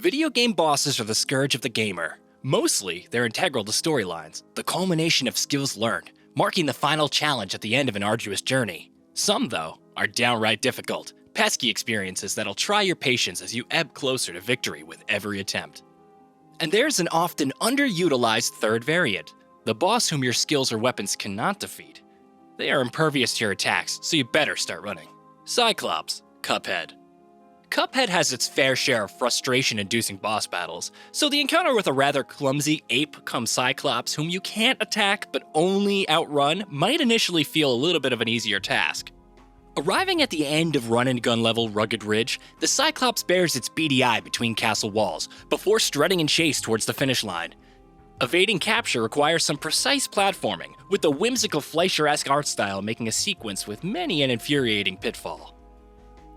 Video game bosses are the scourge of the gamer. Mostly, they're integral to storylines, the culmination of skills learned, marking the final challenge at the end of an arduous journey. Some, though, are downright difficult, pesky experiences that'll try your patience as you ebb closer to victory with every attempt. And there's an often underutilized third variant, the boss whom your skills or weapons cannot defeat. They are impervious to your attacks, so you better start running. Cyclops, Cuphead. Cuphead has its fair share of frustration-inducing boss battles, so the encounter with a rather clumsy ape-cum-Cyclops whom you can't attack but only outrun might initially feel a little bit of an easier task. Arriving at the end of run-and-gun level Rugged Ridge, the Cyclops bears its beady eye between castle walls before strutting in chase towards the finish line. Evading capture requires some precise platforming, with the whimsical Fleischer-esque art style making a sequence with many an infuriating pitfall.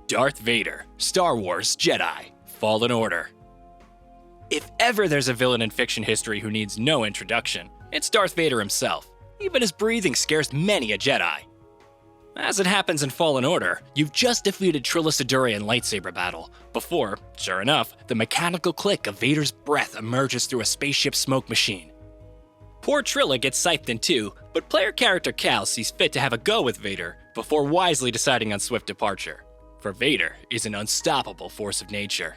Darth Vader, Star Wars Jedi, Fallen Order. If ever there's a villain in fiction history who needs no introduction, it's Darth Vader himself. Even his breathing scares many a Jedi. As it happens in Fallen Order, you've just defeated Trilla's Sidurian lightsaber battle, before, sure enough, the mechanical click of Vader's breath emerges through a spaceship smoke machine. Poor Trilla gets scythed in two, but player character Cal sees fit to have a go with Vader, before wisely deciding on swift departure. For Vader is an unstoppable force of nature.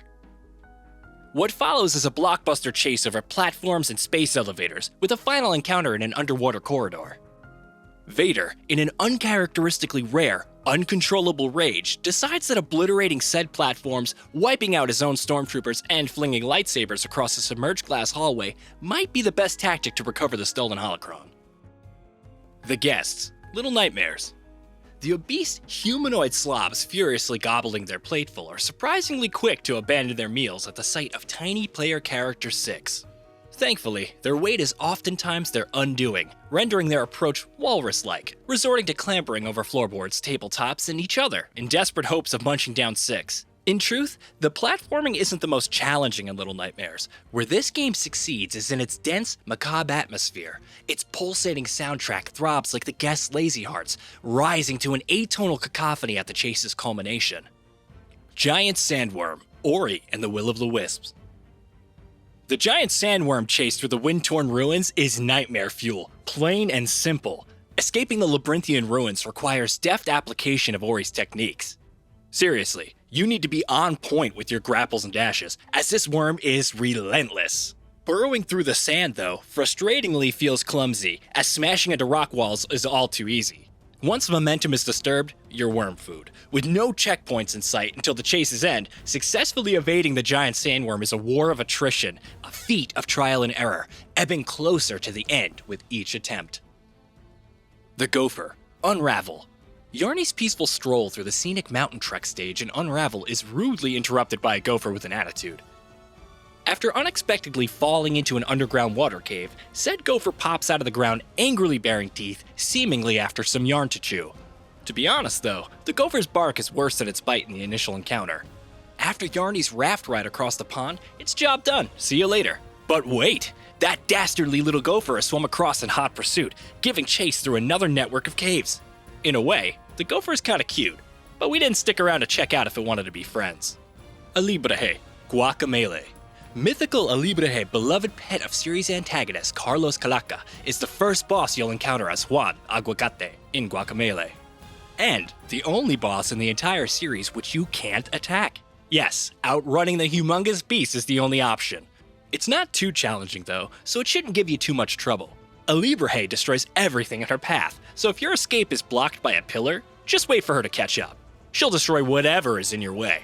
What follows is a blockbuster chase over platforms and space elevators, with a final encounter in an underwater corridor. Vader, in an uncharacteristically rare, uncontrollable rage, decides that obliterating said platforms, wiping out his own stormtroopers, and flinging lightsabers across a submerged glass hallway might be the best tactic to recover the stolen holocron. The guests, Little Nightmares. The obese humanoid slobs furiously gobbling their plateful are surprisingly quick to abandon their meals at the sight of tiny player character 6. Thankfully, their weight is oftentimes their undoing, rendering their approach walrus-like, resorting to clambering over floorboards, tabletops, and each other in desperate hopes of munching down 6. In truth, the platforming isn't the most challenging in Little Nightmares. Where this game succeeds is in its dense, macabre atmosphere. Its pulsating soundtrack throbs like the guests' lazy hearts, rising to an atonal cacophony at the chase's culmination. Giant Sandworm, Ori and the Will of the Wisps. The giant sandworm chase through the wind-torn ruins is nightmare fuel, plain and simple. Escaping the labyrinthian ruins requires deft application of Ori's techniques. Seriously, you need to be on point with your grapples and dashes, as this worm is relentless. Burrowing through the sand, though, frustratingly feels clumsy, as smashing into rock walls is all too easy. Once momentum is disturbed, you're worm food. With no checkpoints in sight until the chase's end, successfully evading the giant sandworm is a war of attrition, a feat of trial and error, ebbing closer to the end with each attempt. The Gopher, Unravel. Yarny's peaceful stroll through the scenic mountain trek stage in Unravel is rudely interrupted by a gopher with an attitude. After unexpectedly falling into an underground water cave, said gopher pops out of the ground angrily baring teeth, seemingly after some yarn to chew. To be honest though, the gopher's bark is worse than its bite in the initial encounter. After Yarny's raft ride across the pond, it's job done, see you later. But wait! That dastardly little gopher has swum across in hot pursuit, giving chase through another network of caves. In a way, the gopher is kinda cute, but we didn't stick around to check out if it wanted to be friends. Alibreje, Guacamele. Mythical Alibreje, beloved pet of series antagonist Carlos Calaca, is the first boss you'll encounter as Juan Aguacate in Guacamele. And the only boss in the entire series which you can't attack. Yes, outrunning the humongous beast is the only option. It's not too challenging though, so it shouldn't give you too much trouble. Alibreje destroys everything in her path, so if your escape is blocked by a pillar, just wait for her to catch up. She'll destroy whatever is in your way.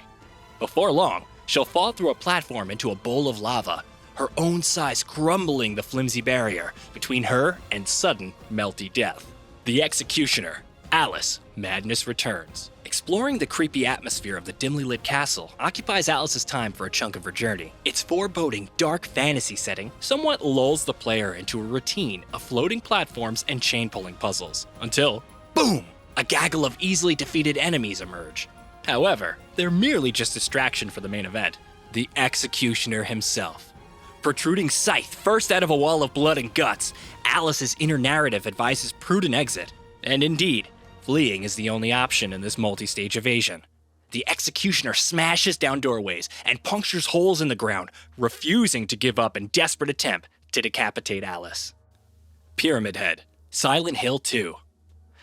Before long, she'll fall through a platform into a bowl of lava, her own size crumbling the flimsy barrier between her and sudden, melty death. The Executioner, Alice, Madness Returns. Exploring the creepy atmosphere of the dimly lit castle occupies Alice's time for a chunk of her journey. Its foreboding, dark fantasy setting somewhat lulls the player into a routine of floating platforms and chain-pulling puzzles, until, boom! A gaggle of easily defeated enemies emerge. However, they're merely just distraction for the main event, the Executioner himself. Protruding scythe first out of a wall of blood and guts, Alice's inner narrative advises prudent exit, and indeed, fleeing is the only option in this multi-stage evasion. the executioner smashes down doorways and punctures holes in the ground, refusing to give up in desperate attempt to decapitate Alice. Pyramid Head, Silent Hill 2.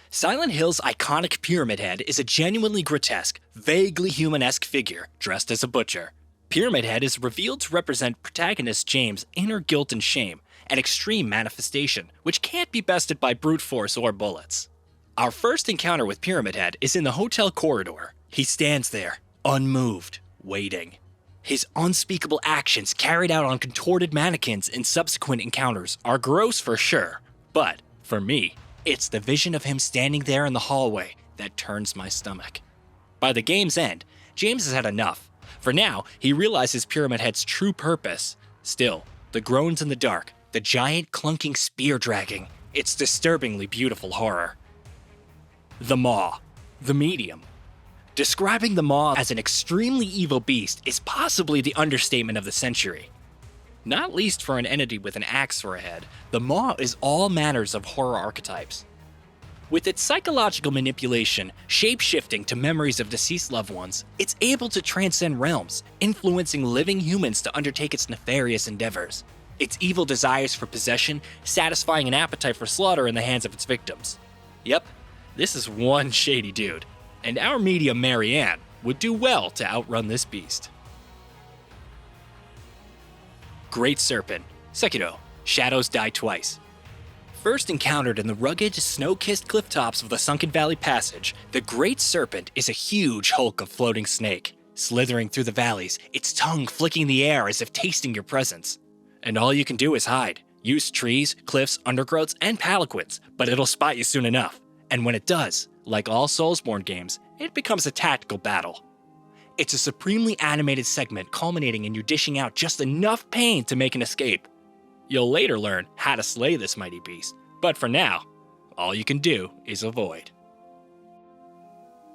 Silent Hill's iconic Pyramid Head is a genuinely grotesque, vaguely human-esque figure dressed as a butcher. Pyramid Head is revealed to represent protagonist James' inner guilt and shame, an extreme manifestation which can't be bested by brute force or bullets. Our first encounter with Pyramid Head is in the hotel corridor. He stands there, unmoved, waiting. His unspeakable actions carried out on contorted mannequins in subsequent encounters are gross for sure, but, for me, it's the vision of him standing there in the hallway that turns my stomach. By the game's end, James has had enough. For now, he realizes Pyramid Head's true purpose. Still, the groans in the dark, the giant clunking spear dragging, it's disturbingly beautiful horror. The Maw, the Medium. Describing the Maw as an extremely evil beast is possibly the understatement of the century. Not least for an entity with an axe for a head, the Maw is all manners of horror archetypes. With its psychological manipulation, shape-shifting to memories of deceased loved ones, it's able to transcend realms, influencing living humans to undertake its nefarious endeavors. Its evil desires for possession, satisfying an appetite for slaughter in the hands of its victims. Yep, this is one shady dude, and our medium Marianne would do well to outrun this beast. Great Serpent, Sekiro, Shadows Die Twice. First encountered in the rugged, snow-kissed cliff tops of the Sunken Valley Passage, the Great Serpent is a huge hulk of floating snake, slithering through the valleys, its tongue flicking the air as if tasting your presence. And all you can do is hide. Use trees, cliffs, undergrowths, and palanquins, but it'll spot you soon enough. And when it does, like all Soulsborne games, it becomes a tactical battle. It's a supremely animated segment culminating in you dishing out just enough pain to make an escape. You'll later learn how to slay this mighty beast, but for now, all you can do is avoid.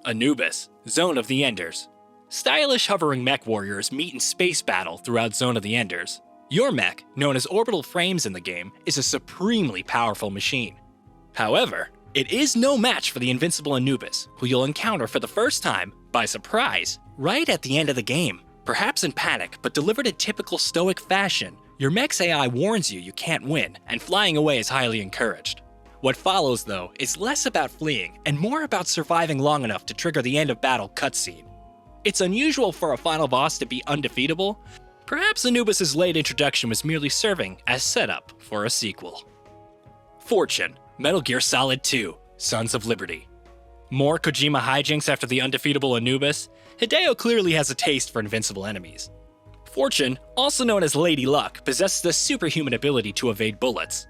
ANUBIS, Zone of the Enders. Stylish hovering mech warriors meet in space battle throughout Zone of the Enders. Your mech, known as Orbital Frames in the game, is a supremely powerful machine. However, it is no match for the invincible ANUBIS, who you'll encounter for the first time, by surprise, right at the end of the game. Perhaps in panic, but delivered in typical stoic fashion, your mech's AI warns you can't win, and flying away is highly encouraged. What follows, though, is less about fleeing, and more about surviving long enough to trigger the end of battle cutscene. It's unusual for a final boss to be undefeatable. Perhaps Anubis' late introduction was merely serving as setup for a sequel. Fortune, Metal Gear Solid 2, Sons of Liberty. More Kojima hijinks after the undefeatable Anubis? Hideo clearly has a taste for invincible enemies. Fortune, also known as Lady Luck, possesses the superhuman ability to evade bullets.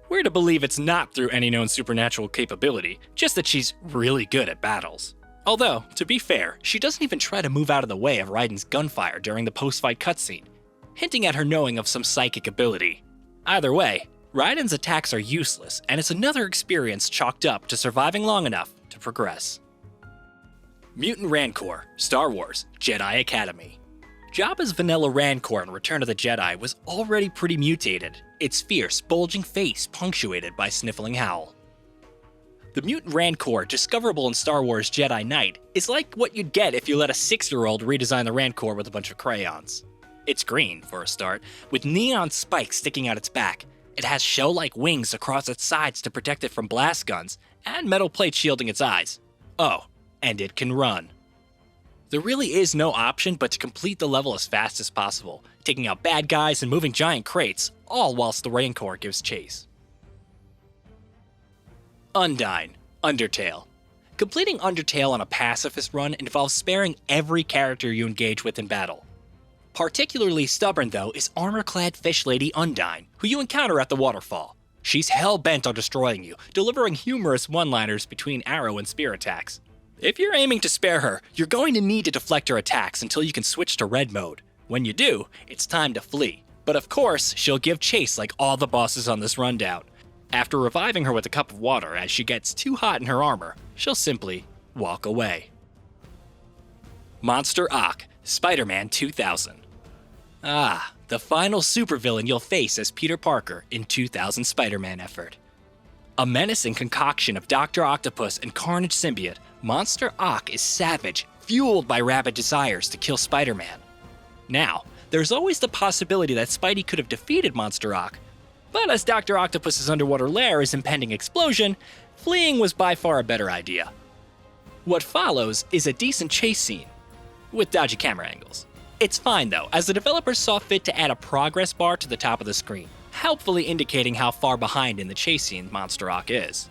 We're to believe it's not through any known supernatural capability, just that she's really good at battles. Although, to be fair, she doesn't even try to move out of the way of Raiden's gunfire during the post-fight cutscene, hinting at her knowing of some psychic ability. Either way, Raiden's attacks are useless, and it's another experience chalked up to surviving long enough to progress. Mutant Rancor, Star Wars, Jedi Academy. Jabba's vanilla Rancor in Return of the Jedi was already pretty mutated, its fierce, bulging face punctuated by sniffling howl. The mutant Rancor, discoverable in Star Wars Jedi Knight, is like what you'd get if you let a 6-year-old redesign the Rancor with a bunch of crayons. It's green, for a start, with neon spikes sticking out its back. It has shell-like wings across its sides to protect it from blast guns, and metal plates shielding its eyes. Oh, and it can run. There really is no option but to complete the level as fast as possible, taking out bad guys and moving giant crates, all whilst the Rancor gives chase. UNDYNE, Undertale. Completing Undertale on a pacifist run involves sparing every character you engage with in battle. Particularly stubborn, though, is armor-clad fish lady UNDYNE, who you encounter at the waterfall. She's hell-bent on destroying you, delivering humorous one-liners between arrow and spear attacks. If you're aiming to spare her, you're going to need to deflect her attacks until you can switch to red mode. When you do, it's time to flee. But of course, she'll give chase like all the bosses on this rundown. After reviving her with a cup of water as she gets too hot in her armor, she'll simply walk away. Monster Ock, Spider-Man 2000. Ah, the final supervillain you'll face as Peter Parker in 2000 Spider-Man effort. A menacing concoction of Dr. Octopus and Carnage symbiote, Monster Ock is savage, fueled by rabid desires to kill Spider-Man. Now, there's always the possibility that Spidey could have defeated Monster Rock, but as Dr. Octopus's underwater lair is impending explosion, fleeing was by far a better idea. What follows is a decent chase scene, with dodgy camera angles. It's fine though, as the developers saw fit to add a progress bar to the top of the screen, helpfully indicating how far behind in the chase scene Monster Rock is.